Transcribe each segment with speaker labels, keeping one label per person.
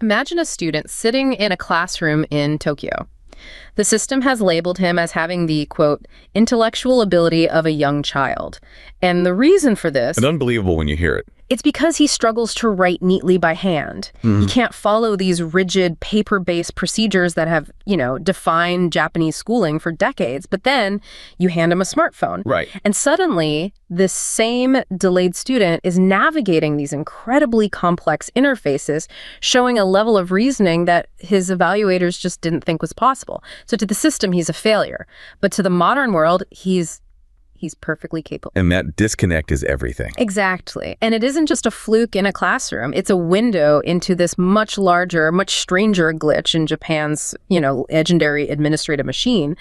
Speaker 1: Imagine a student sitting in a classroom in Tokyo. The system has labeled him as having the, quote, intellectual ability of a young child. And the reason for this...
Speaker 2: And unbelievable when you hear it.
Speaker 1: It's because he struggles to write neatly by hand. He can't follow these rigid paper-based procedures that have, defined Japanese schooling for decades. But then you hand him a smartphone.
Speaker 2: Right.
Speaker 1: And suddenly, this same delayed student is navigating these incredibly complex interfaces, showing a level of reasoning that his evaluators just didn't think was possible. So to the system, he's a failure. But to the modern world, he's perfectly capable.
Speaker 2: And that disconnect is everything.
Speaker 1: Exactly. And it isn't just a fluke in a classroom. It's a window into this much larger, much stranger glitch in Japan's, legendary administrative machine.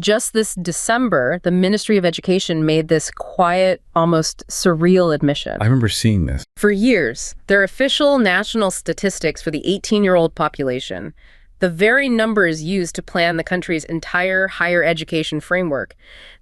Speaker 1: Just this December, the Ministry of Education made this quiet, almost surreal admission.
Speaker 2: I remember seeing this.
Speaker 1: For years, their official national statistics for the 18-year-old population, the very numbers used to plan the country's entire higher education framework,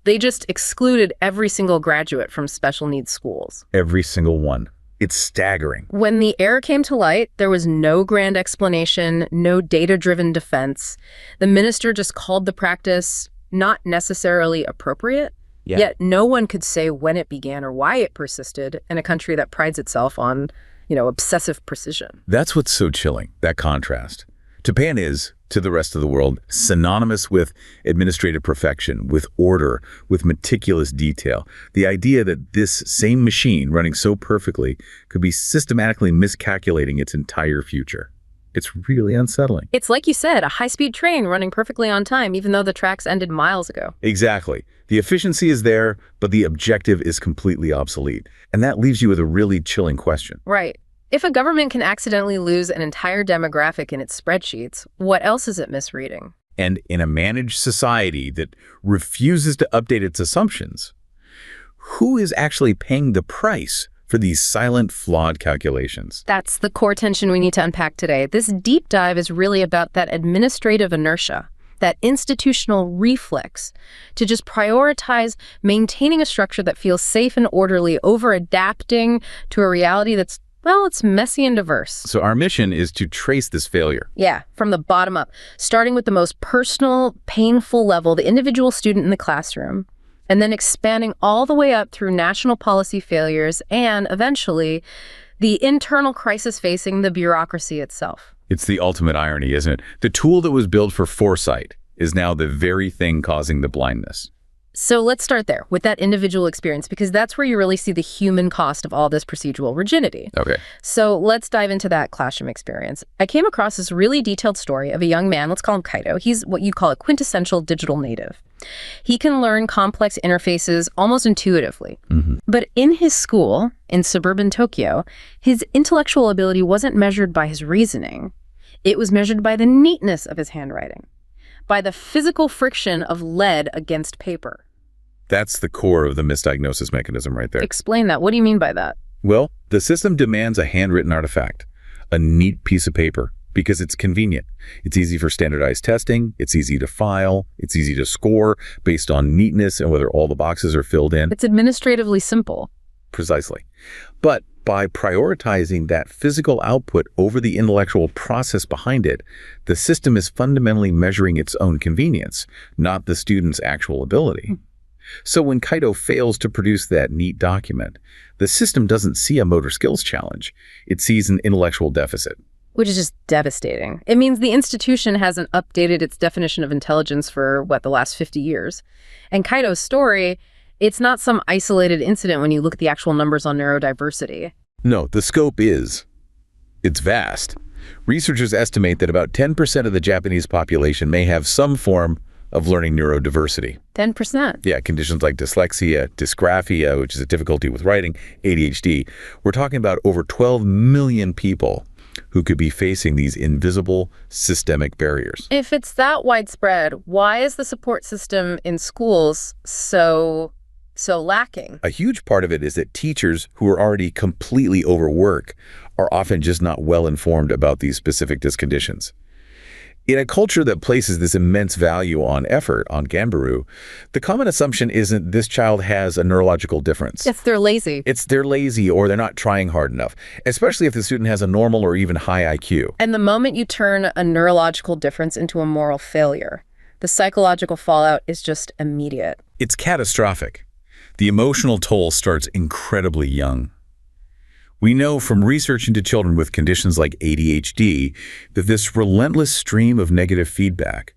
Speaker 1: they just excluded every single graduate from special needs schools.
Speaker 2: Every single one. It's staggering.
Speaker 1: When the error came to light, there was no grand explanation, no data-driven defense. The minister just called the practice not necessarily appropriate, yet no one could say when it began or why it persisted in a country that prides itself on, obsessive precision.
Speaker 2: That's what's so chilling, that contrast. Japan is, to the rest of the world, synonymous with administrative perfection, with order, with meticulous detail. The idea that this same machine running so perfectly could be systematically miscalculating its entire future. It's really unsettling.
Speaker 1: It's like you said, a high-speed train running perfectly on time, even though the tracks ended miles ago.
Speaker 2: Exactly. The efficiency is there, but the objective is completely obsolete. And that leaves you with a really chilling question.
Speaker 1: Right. If a government can accidentally lose an entire demographic in its spreadsheets, what else is it misreading?
Speaker 2: And in a managed society that refuses to update its assumptions, who is actually paying the price for these silent, flawed calculations?
Speaker 1: That's the core tension we need to unpack today. This deep dive is really about that administrative inertia, that institutional reflex to just prioritize maintaining a structure that feels safe and orderly over adapting to a reality that's, well, it's messy and diverse.
Speaker 2: So our mission is to trace this failure.
Speaker 1: Yeah, from the bottom up, starting with the most personal, painful level, the individual student in the classroom, and then expanding all the way up through national policy failures and, eventually, the internal crisis facing the bureaucracy itself.
Speaker 2: It's the ultimate irony, isn't it? The tool that was built for foresight is now the very thing causing the blindness.
Speaker 1: So let's start there with that individual experience, because that's where you really see the human cost of all this procedural rigidity.
Speaker 2: Okay.
Speaker 1: So let's dive into that classroom experience. I came across this really detailed story of a young man, let's call him Kaito. He's what you call a quintessential digital native. He can learn complex interfaces almost intuitively. But in his school, in suburban Tokyo, his intellectual ability wasn't measured by his reasoning. It was measured by the neatness of his handwriting, by the physical friction of lead against paper.
Speaker 2: That's the core of the misdiagnosis mechanism right there.
Speaker 1: Explain that. What do you mean by that?
Speaker 2: Well, the system demands a handwritten artifact, a neat piece of paper, because it's convenient. It's easy for standardized testing, it's easy to file, it's easy to score based on neatness and whether all the boxes are filled in.
Speaker 1: It's administratively simple.
Speaker 2: Precisely. But by prioritizing that physical output over the intellectual process behind it, the system is fundamentally measuring its own convenience, not the student's actual ability. So when Kaito fails to produce that neat document, the system doesn't see a motor skills challenge. It sees an intellectual deficit.
Speaker 1: Which is just devastating. It means the institution hasn't updated its definition of intelligence for, the last 50 years. And Kaito's story, it's not some isolated incident when you look at the actual numbers on neurodiversity.
Speaker 2: No, the scope is. It's vast. Researchers estimate that about 10% of the Japanese population may have some form of learning neurodiversity.
Speaker 1: 10%?
Speaker 2: Yeah, conditions like dyslexia, dysgraphia, which is a difficulty with writing, ADHD. We're talking about over 12 million people who could be facing these invisible systemic barriers.
Speaker 1: If it's that widespread, why is the support system in schools so lacking?
Speaker 2: A huge part of it is that teachers who are already completely overworked are often just not well informed about these specific disconditions. In a culture that places this immense value on effort, on Ganbaru, the common assumption isn't this child has a neurological difference.
Speaker 1: If they're lazy.
Speaker 2: It's they're lazy or they're not trying hard enough, especially if the student has a normal or even high IQ.
Speaker 1: And the moment you turn a neurological difference into a moral failure, the psychological fallout is just immediate.
Speaker 2: It's catastrophic. The emotional toll starts incredibly young. We know from research into children with conditions like ADHD that this relentless stream of negative feedback,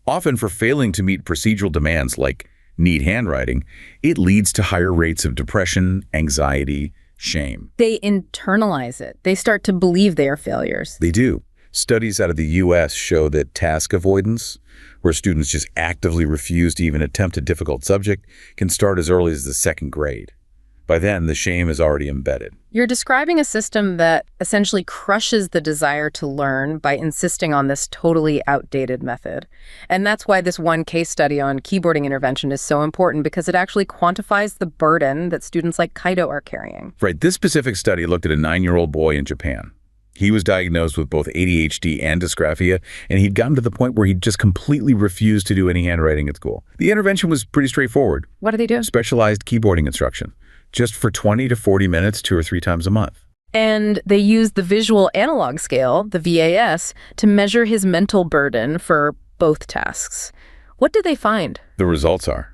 Speaker 2: often for failing to meet procedural demands like neat handwriting, it leads to higher rates of depression, anxiety, shame.
Speaker 1: They internalize it. They start to believe they are failures.
Speaker 2: They do. Studies out of the US show that task avoidance, where students just actively refuse to even attempt a difficult subject, can start as early as the second grade. By then, the shame is already embedded.
Speaker 1: You're describing a system that essentially crushes the desire to learn by insisting on this totally outdated method. And that's why this one case study on keyboarding intervention is so important, because it actually quantifies the burden that students like Kaito are carrying.
Speaker 2: Right. This specific study looked at a 9-year-old boy in Japan. He was diagnosed with both ADHD and dysgraphia, and he'd gotten to the point where he just completely refused to do any handwriting at school. The intervention was pretty straightforward.
Speaker 1: What do they do?
Speaker 2: Specialized keyboarding instruction, just for 20 to 40 minutes, 2 or 3 times a month.
Speaker 1: And they used the visual analog scale, the VAS, to measure his mental burden for both tasks. What did they find?
Speaker 2: The results are,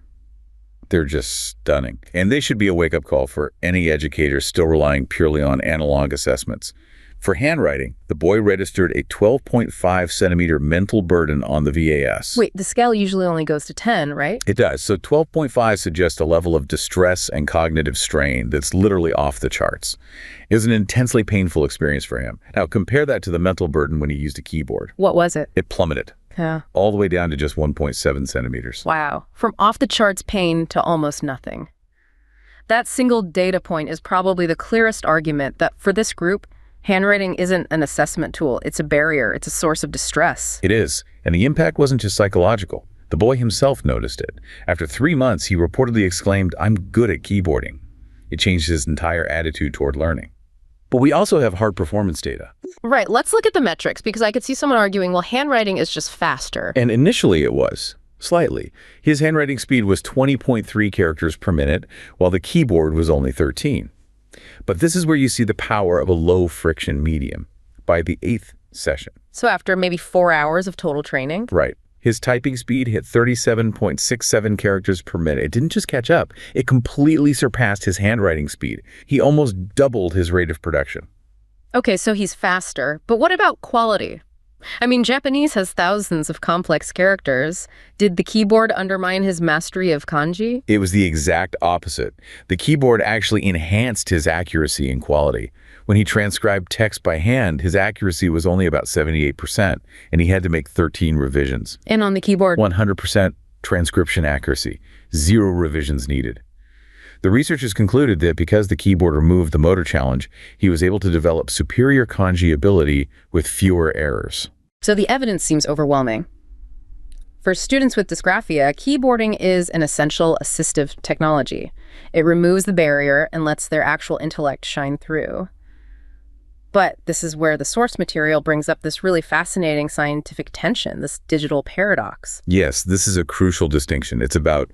Speaker 2: they're just stunning. And they should be a wake-up call for any educator still relying purely on analog assessments. For handwriting, the boy registered a 12.5 centimeter mental burden on the VAS.
Speaker 1: Wait, the scale usually only goes to 10, right?
Speaker 2: It does. So 12.5 suggests a level of distress and cognitive strain that's literally off the charts. It was an intensely painful experience for him. Now, compare that to the mental burden when he used a keyboard.
Speaker 1: What was it?
Speaker 2: It plummeted.
Speaker 1: Yeah.
Speaker 2: All the way down to just 1.7 centimeters.
Speaker 1: Wow. From off-the-charts pain to almost nothing. That single data point is probably the clearest argument that for this group, handwriting isn't an assessment tool. It's a barrier. It's a source of distress.
Speaker 2: It is. And the impact wasn't just psychological. The boy himself noticed it. After 3 months, he reportedly exclaimed, "I'm good at keyboarding." It changed his entire attitude toward learning. But we also have hard performance data.
Speaker 1: Right. Let's look at the metrics, because I could see someone arguing, well, handwriting is just faster.
Speaker 2: And initially it was. Slightly. His handwriting speed was 20.3 characters per minute, while the keyboard was only 13. But this is where you see the power of a low-friction medium by the 8th session.
Speaker 1: So after maybe 4 hours of total training?
Speaker 2: Right. His typing speed hit 37.67 characters per minute. It didn't just catch up. It completely surpassed his handwriting speed. He almost doubled his rate of production.
Speaker 1: Okay, so he's faster. But what about quality? I mean, Japanese has thousands of complex characters. Did the keyboard undermine his mastery of kanji?
Speaker 2: It was the exact opposite. The keyboard actually enhanced his accuracy and quality. When he transcribed text by hand, his accuracy was only about 78%, and he had to make 13 revisions.
Speaker 1: And on the keyboard?
Speaker 2: 100% transcription accuracy, 0 revisions needed. The researchers concluded that because the keyboard removed the motor challenge, he was able to develop superior kanji ability with fewer errors.
Speaker 1: So the evidence seems overwhelming. For students with dysgraphia, keyboarding is an essential assistive technology. It removes the barrier and lets their actual intellect shine through. But this is where the source material brings up this really fascinating scientific tension, this digital paradox.
Speaker 2: Yes, this is a crucial distinction. It's about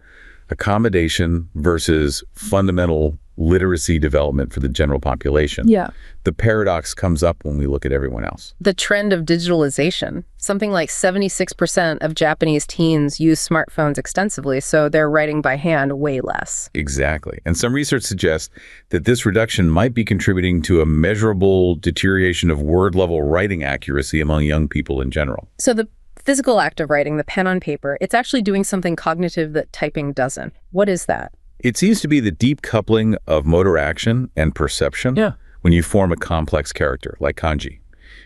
Speaker 2: accommodation versus fundamental literacy development for the general population.
Speaker 1: Yeah.
Speaker 2: The paradox comes up when we look at everyone else.
Speaker 1: The trend of digitalization. Something like 76% of Japanese teens use smartphones extensively, so they're writing by hand way less.
Speaker 2: Exactly. And some research suggests that this reduction might be contributing to a measurable deterioration of word-level writing accuracy among young people in general.
Speaker 1: So the physical act of writing, the pen on paper, it's actually doing something cognitive that typing doesn't. What is that?
Speaker 2: It seems to be the deep coupling of motor action and perception when you form a complex character, like kanji.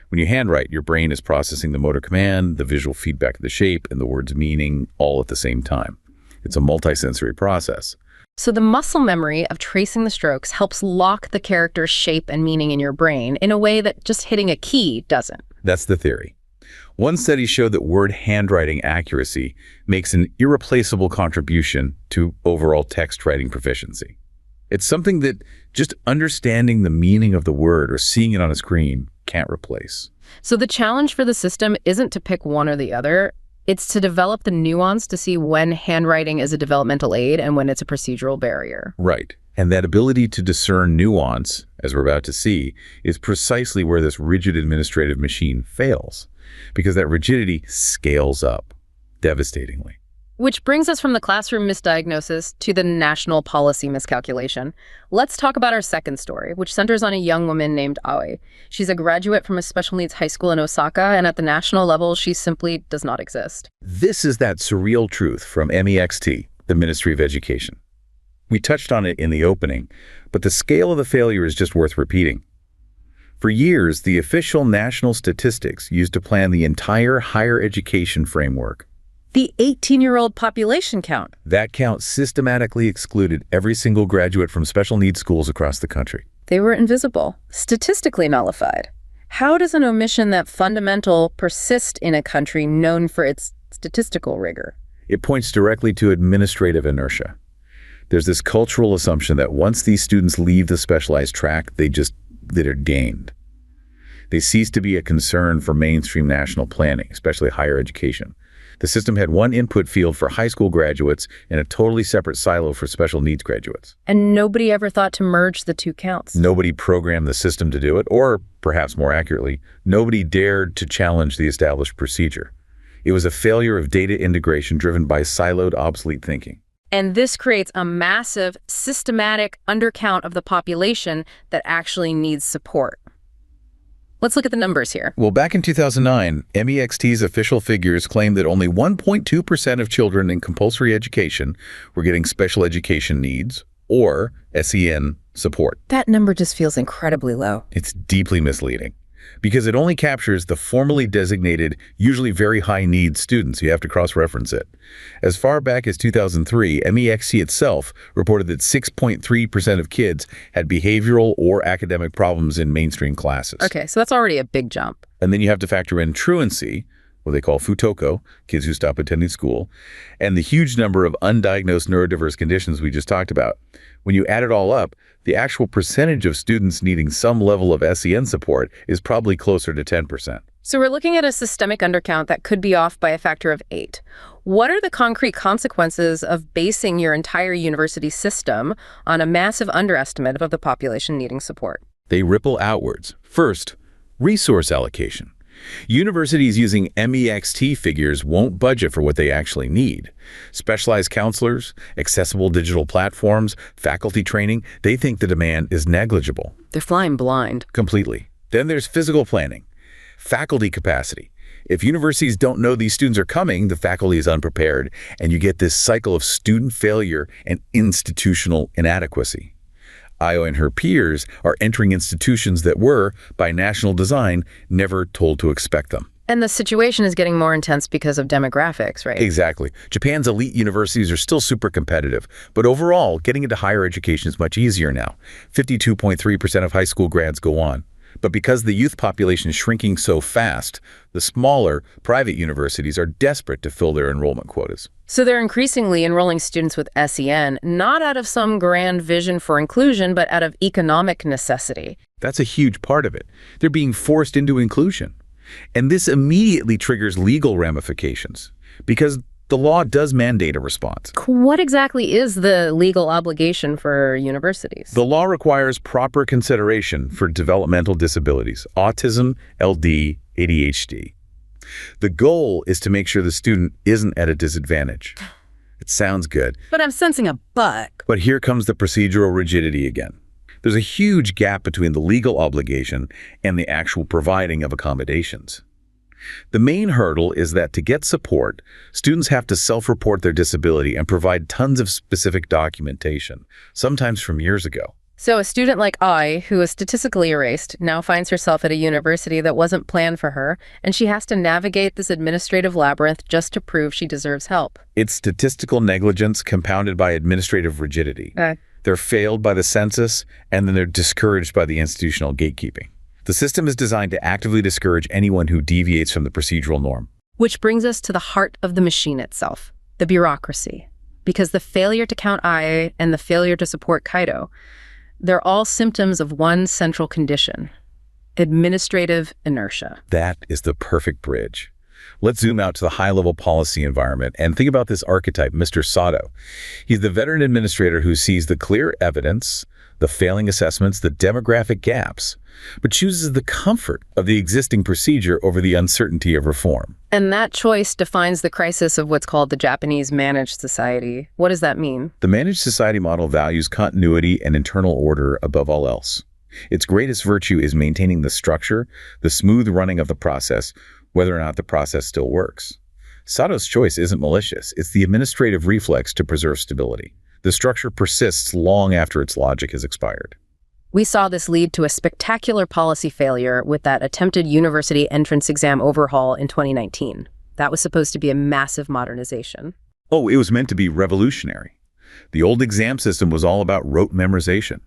Speaker 2: When you handwrite, your brain is processing the motor command, the visual feedback of the shape, and the word's meaning all at the same time. It's a multisensory process.
Speaker 1: So the muscle memory of tracing the strokes helps lock the character's shape and meaning in your brain in a way that just hitting a key doesn't.
Speaker 2: That's the theory. One study showed that word handwriting accuracy makes an irreplaceable contribution to overall text writing proficiency. It's something that just understanding the meaning of the word or seeing it on a screen can't replace.
Speaker 1: So the challenge for the system isn't to pick one or the other. It's to develop the nuance to see when handwriting is a developmental aid and when it's a procedural barrier.
Speaker 2: Right. And that ability to discern nuance, as we're about to see, is precisely where this rigid administrative machine fails, because that rigidity scales up devastatingly.
Speaker 1: Which brings us from the classroom misdiagnosis to the national policy miscalculation. Let's talk about our second story, which centers on a young woman named Aoi. She's a graduate from a special needs high school in Osaka, and at the national level, she simply does not exist.
Speaker 2: This is that surreal truth from MEXT, the Ministry of Education. We touched on it in the opening, but the scale of the failure is just worth repeating. For years, the official national statistics used to plan the entire higher education framework.
Speaker 1: The 18-year-old population count.
Speaker 2: That count systematically excluded every single graduate from special needs schools across the country.
Speaker 1: They were invisible, statistically nullified. How does an omission that fundamental persist in a country known for its statistical rigor?
Speaker 2: It points directly to administrative inertia. There's this cultural assumption that once these students leave the specialized track, they're gained. They cease to be a concern for mainstream national planning, especially higher education. The system had one input field for high school graduates and a totally separate silo for special needs graduates.
Speaker 1: And nobody ever thought to merge the two counts.
Speaker 2: Nobody programmed the system to do it, or perhaps more accurately, nobody dared to challenge the established procedure. It was a failure of data integration driven by siloed, obsolete thinking.
Speaker 1: And this creates a massive, systematic undercount of the population that actually needs support. Let's look at the numbers here.
Speaker 2: Well, back in 2009, MEXT's official figures claimed that only 1.2% of children in compulsory education were getting special education needs, or SEN, support.
Speaker 1: That number just feels incredibly low.
Speaker 2: It's deeply misleading, because it only captures the formally designated, usually very high-need students. You have to cross-reference it. As far back as 2003, MEXT itself reported that 6.3% of kids had behavioral or academic problems in mainstream classes.
Speaker 1: Okay, so that's already a big jump.
Speaker 2: And then you have to factor in truancy, what they call futoko, kids who stop attending school, and the huge number of undiagnosed neurodiverse conditions we just talked about. When you add it all up, the actual percentage of students needing some level of SEN support is probably closer to 10%.
Speaker 1: So we're looking at a systemic undercount that could be off by a factor of 8. What are the concrete consequences of basing your entire university system on a massive underestimate of the population needing support?
Speaker 2: They ripple outwards. First, resource allocation. Universities using MEXT figures won't budget for what they actually need. Specialized counselors, accessible digital platforms, faculty training, they think the demand is negligible.
Speaker 1: They're flying blind.
Speaker 2: Completely. Then there's physical planning. Faculty capacity. If universities don't know these students are coming, the faculty is unprepared, and you get this cycle of student failure and institutional inadequacy. Io and her peers are entering institutions that were, by national design, never told to expect them.
Speaker 1: And the situation is getting more intense because of demographics, right?
Speaker 2: Exactly. Japan's elite universities are still super competitive, but overall, getting into higher education is much easier now. 52.3% of high school grads go on. But because the youth population is shrinking so fast, the smaller, private universities are desperate to fill their enrollment quotas.
Speaker 1: So they're increasingly enrolling students with SEN, not out of some grand vision for inclusion, but out of economic necessity.
Speaker 2: That's a huge part of it. They're being forced into inclusion. And this immediately triggers legal ramifications, because the law does mandate a response.
Speaker 1: What exactly is the legal obligation for universities?
Speaker 2: The law requires proper consideration for developmental disabilities, autism, LD, ADHD. The goal is to make sure the student isn't at a disadvantage. It sounds good.
Speaker 1: But I'm sensing a but.
Speaker 2: But here comes the procedural rigidity again. There's a huge gap between the legal obligation and the actual providing of accommodations. The main hurdle is that to get support, students have to self-report their disability and provide tons of specific documentation, sometimes from years ago.
Speaker 1: So a student like I, who is statistically erased, now finds herself at a university that wasn't planned for her, and she has to navigate this administrative labyrinth just to prove she deserves help.
Speaker 2: It's statistical negligence compounded by administrative rigidity. They're failed by the census, and then they're discouraged by the institutional gatekeeping. The system is designed to actively discourage anyone who deviates from the procedural norm.
Speaker 1: Which brings us to the heart of the machine itself, the bureaucracy. because the failure to count I and the failure to support Kaido, they're all symptoms of one central condition: administrative inertia.
Speaker 2: That is the perfect bridge. Let's zoom out to the high-level policy environment and think about this archetype, Mr. Sato. He's the veteran administrator who sees the clear evidence, the failing assessments, the demographic gaps, but chooses the comfort of the existing procedure over the uncertainty of reform.
Speaker 1: And that choice defines the crisis of what's called the Japanese managed society. What does that mean?
Speaker 2: The managed society model values continuity and internal order above all else. Its greatest virtue is maintaining the structure, the smooth running of the process, whether or not the process still works. Sato's choice isn't malicious. It's the administrative reflex to preserve stability. The structure persists long after its logic has expired.
Speaker 1: We saw this lead to a spectacular policy failure with that attempted university entrance exam overhaul in 2019. That was supposed to be a massive modernization.
Speaker 2: Oh, it was meant to be revolutionary. The old exam system was all about rote memorization.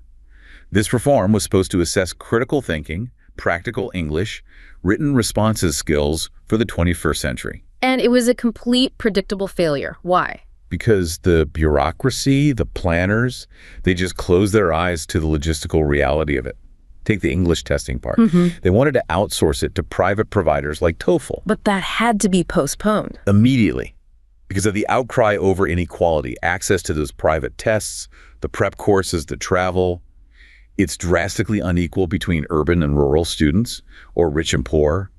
Speaker 2: This reform was supposed to assess critical thinking, practical English, written responses skills for the 21st century.
Speaker 1: And it was a complete predictable failure. Why?
Speaker 2: Because the bureaucracy, the planners, they just closed their eyes to the logistical reality of it. Take the English testing part. They wanted to outsource it to private providers like TOEFL.
Speaker 1: But that had to be postponed.
Speaker 2: Immediately. Because of the outcry over inequality, access to those private tests, the prep courses, the travel. It's drastically unequal between urban and rural students, or rich and poor.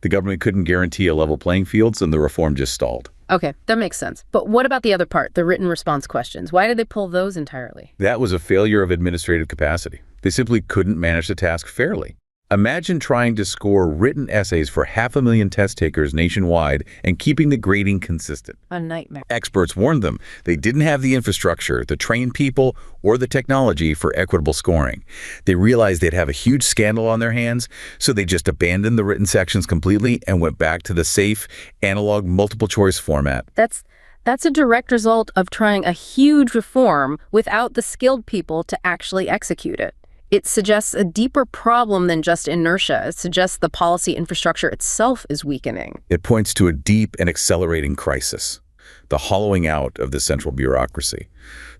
Speaker 2: The government couldn't guarantee a level playing field, so the reform just stalled.
Speaker 1: Okay, that makes sense. But what about the other part, the written response questions? Why did they pull those entirely?
Speaker 2: That was a failure of administrative capacity. They simply couldn't manage the task fairly. Imagine trying to score written essays for 500,000 test takers nationwide and keeping the grading consistent.
Speaker 1: A nightmare.
Speaker 2: Experts warned them they didn't have the infrastructure, the trained people, or the technology for equitable scoring. They realized they'd have a huge scandal on their hands, so they just abandoned the written sections completely and went back to the safe, analog multiple-choice format.
Speaker 1: That's a direct result of trying a huge reform without the skilled people to actually execute it. It suggests a deeper problem than just inertia. It suggests the policy infrastructure itself is weakening.
Speaker 2: It points to a deep and accelerating crisis, the hollowing out of the central bureaucracy.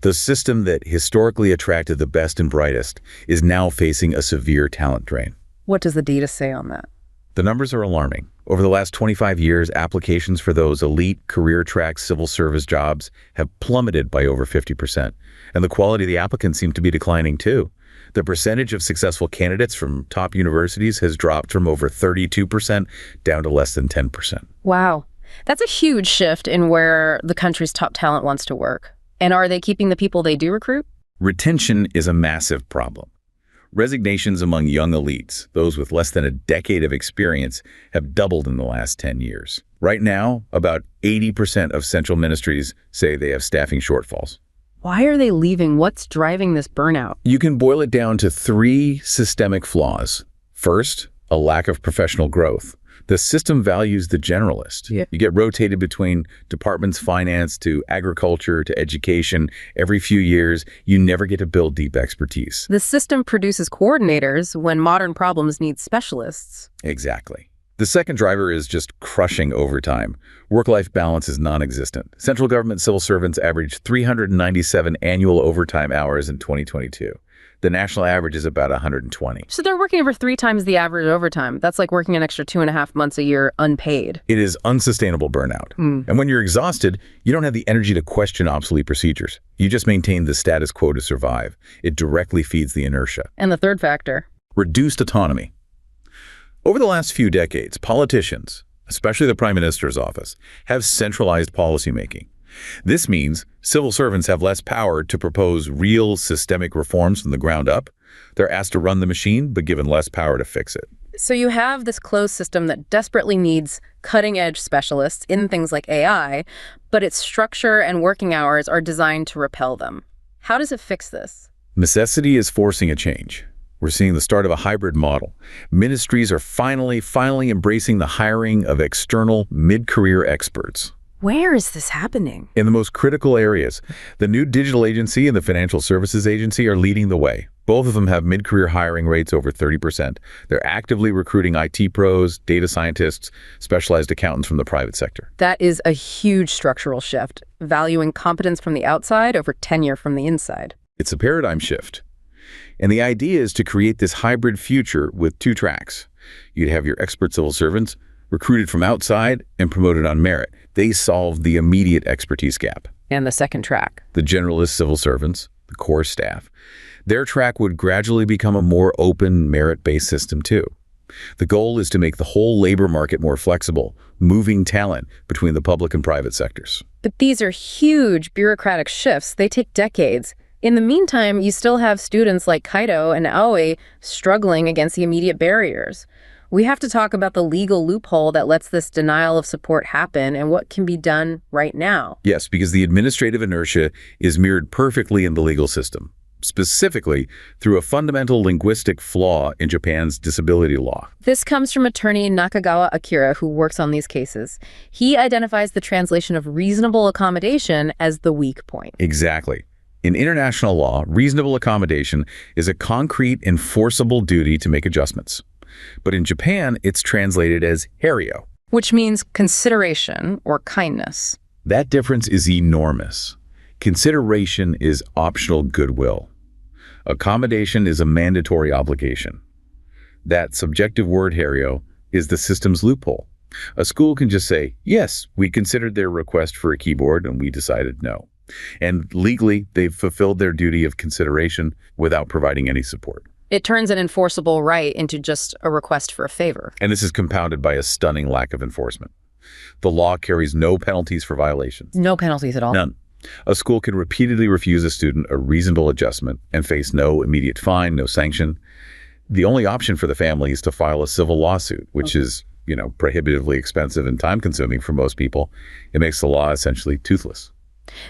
Speaker 2: The system that historically attracted the best and brightest is now facing a severe talent drain.
Speaker 1: What does the data say on that?
Speaker 2: The numbers are alarming. Over the last 25 years, applications for those elite career-track civil service jobs have plummeted by over 50%, and the quality of the applicants seem to be declining too. The percentage of successful candidates from top universities has dropped from over 32% down to less than 10%.
Speaker 1: Wow. That's a huge shift in where the country's top talent wants to work. And are they keeping the people they do recruit?
Speaker 2: Retention is a massive problem. Resignations among young elites, those with less than a decade of experience, have doubled in the last 10 years. Right now, about 80% of central ministries say they have staffing shortfalls.
Speaker 1: Why are they leaving? What's driving this burnout?
Speaker 2: You can boil it down to 3 systemic flaws. First, a lack of professional growth. The system values the generalist.
Speaker 1: Yeah.
Speaker 2: You get rotated between departments, finance to agriculture to education. Every few years, you never get to build deep expertise.
Speaker 1: The system produces coordinators when modern problems need specialists.
Speaker 2: Exactly. The second driver is just crushing overtime. Work-life balance is non-existent. Central government civil servants averaged 397 annual overtime hours in 2022. The national average is about 120.
Speaker 1: So they're working over 3 times the average overtime. That's like working an extra 2.5 months a year unpaid.
Speaker 2: It is unsustainable burnout. And when you're exhausted, you don't have the energy to question obsolete procedures. You just maintain the status quo to survive. It directly feeds the inertia.
Speaker 1: And the third factor?
Speaker 2: Reduced autonomy. Over the last few decades, politicians, especially the Prime Minister's office, have centralized policymaking. This means civil servants have less power to propose real systemic reforms from the ground up. They're asked to run the machine, but given less power to fix it.
Speaker 1: So you have this closed system that desperately needs cutting-edge specialists in things like AI, but its structure and working hours are designed to repel them. How does it fix this?
Speaker 2: Necessity is forcing a change. We're seeing the start of a hybrid model. Ministries are finally embracing the hiring of external mid-career experts.
Speaker 1: Where is this happening?
Speaker 2: In the most critical areas, the new digital agency and the financial services agency are leading the way. Both of them have mid-career hiring rates over 30%. They're actively recruiting IT pros, data scientists, specialized accountants from the private sector.
Speaker 1: That is a huge structural shift, valuing competence from the outside over tenure from the inside.
Speaker 2: It's a paradigm shift. And the idea is to create this hybrid future with two tracks. You'd have your expert civil servants recruited from outside and promoted on merit. They solve the immediate expertise gap.
Speaker 1: And the second track.
Speaker 2: The generalist civil servants, the core staff. Their track would gradually become a more open, merit-based system too. The goal is to make the whole labor market more flexible, moving talent between the public and private sectors.
Speaker 1: But these are huge bureaucratic shifts. They take decades. In the meantime, you still have students like Kaito and Aoi struggling against the immediate barriers. We have to talk about the legal loophole that lets this denial of support happen and what can be done right now.
Speaker 2: Yes, because the administrative inertia is mirrored perfectly in the legal system, specifically through a fundamental linguistic flaw in Japan's disability law.
Speaker 1: This comes from attorney Nakagawa Akira, who works on these cases. He identifies the translation of reasonable accommodation as the weak point.
Speaker 2: Exactly. In international law, reasonable accommodation is a concrete, enforceable duty to make adjustments. But in Japan, it's translated as herio,
Speaker 1: which means consideration or kindness.
Speaker 2: That difference is enormous. Consideration is optional goodwill. Accommodation is a mandatory obligation. That subjective word herio is the system's loophole. A school can just say, yes, we considered their request for a keyboard and we decided no. And legally, they've fulfilled their duty of consideration without providing any support.
Speaker 1: It turns an enforceable right into just a request for a favor.
Speaker 2: And this is compounded by a stunning lack of enforcement. The law carries no penalties for violations.
Speaker 1: No penalties at all?
Speaker 2: None. A school can repeatedly refuse a student a reasonable adjustment and face no immediate fine, no sanction. The only option for the family is to file a civil lawsuit, which is, prohibitively expensive and time-consuming for most people. It makes the law essentially toothless.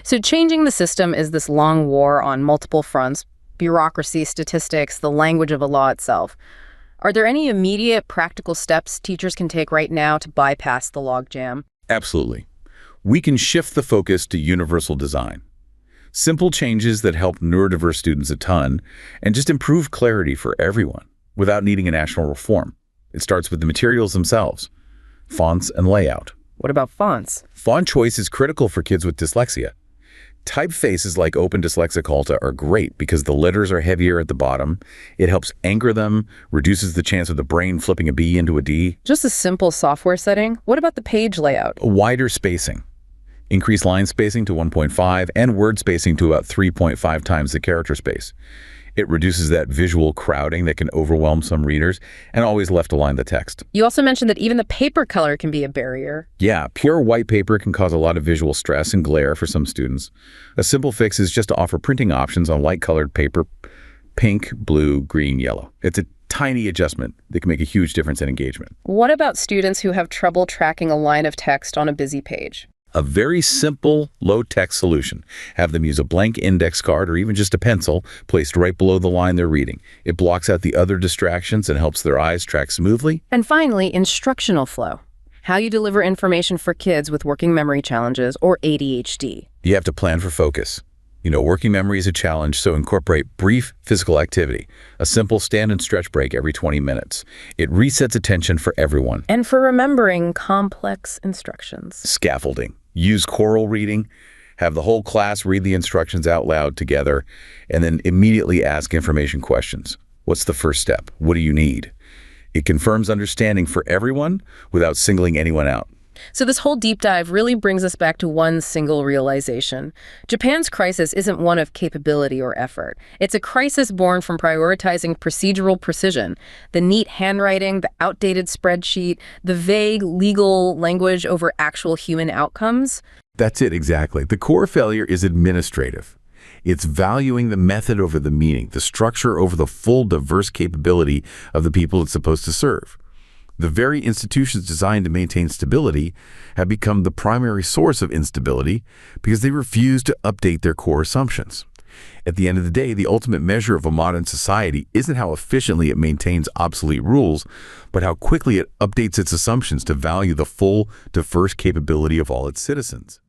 Speaker 1: So changing the system is this long war on multiple fronts: bureaucracy, statistics, the language of a law itself. Are there any immediate practical steps teachers can take right now to bypass the logjam?
Speaker 2: Absolutely. We can shift the focus to universal design. Simple changes that help neurodiverse students a ton and just improve clarity for everyone without needing a national reform. It starts with the materials themselves, fonts and layout.
Speaker 1: What about fonts?
Speaker 2: Font choice is critical for kids with dyslexia. Typefaces like Open Dyslexic Alta are great because the letters are heavier at the bottom. It helps anchor them, reduces the chance of the brain flipping a B into a D.
Speaker 1: Just a simple software setting. What about the page layout?
Speaker 2: A wider spacing. Increase line spacing to 1.5 and word spacing to about 3.5 times the character space. It reduces that visual crowding that can overwhelm some readers and always left align the text.
Speaker 1: You also mentioned that even the paper color can be a barrier.
Speaker 2: Yeah, pure white paper can cause a lot of visual stress and glare for some students. A simple fix is just to offer printing options on light-colored paper: pink, blue, green, yellow. It's a tiny adjustment that can make a huge difference in engagement.
Speaker 1: What about students who have trouble tracking a line of text on a busy page?
Speaker 2: A very simple, low-tech solution. Have them use a blank index card or even just a pencil placed right below the line they're reading. It blocks out the other distractions and helps their eyes track smoothly.
Speaker 1: And finally, instructional flow. How you deliver information for kids with working memory challenges or ADHD.
Speaker 2: You have to plan for focus. Working memory is a challenge, so incorporate brief physical activity. A simple stand and stretch break every 20 minutes. It resets attention for everyone.
Speaker 1: And for remembering complex instructions.
Speaker 2: Scaffolding. Use choral reading. Have the whole class read the instructions out loud together, and then immediately ask information questions. What's the first step? What do you need? It confirms understanding for everyone without singling anyone out.
Speaker 1: So this whole deep dive really brings us back to one single realization. Japan's crisis isn't one of capability or effort. It's a crisis born from prioritizing procedural precision. The neat handwriting, the outdated spreadsheet, the vague legal language over actual human outcomes.
Speaker 2: That's it, exactly. The core failure is administrative. It's valuing the method over the meaning, the structure over the full diverse capability of the people it's supposed to serve. The very institutions designed to maintain stability have become the primary source of instability because they refuse to update their core assumptions. At the end of the day, the ultimate measure of a modern society isn't how efficiently it maintains obsolete rules, but how quickly it updates its assumptions to value the full, diverse capability of all its citizens.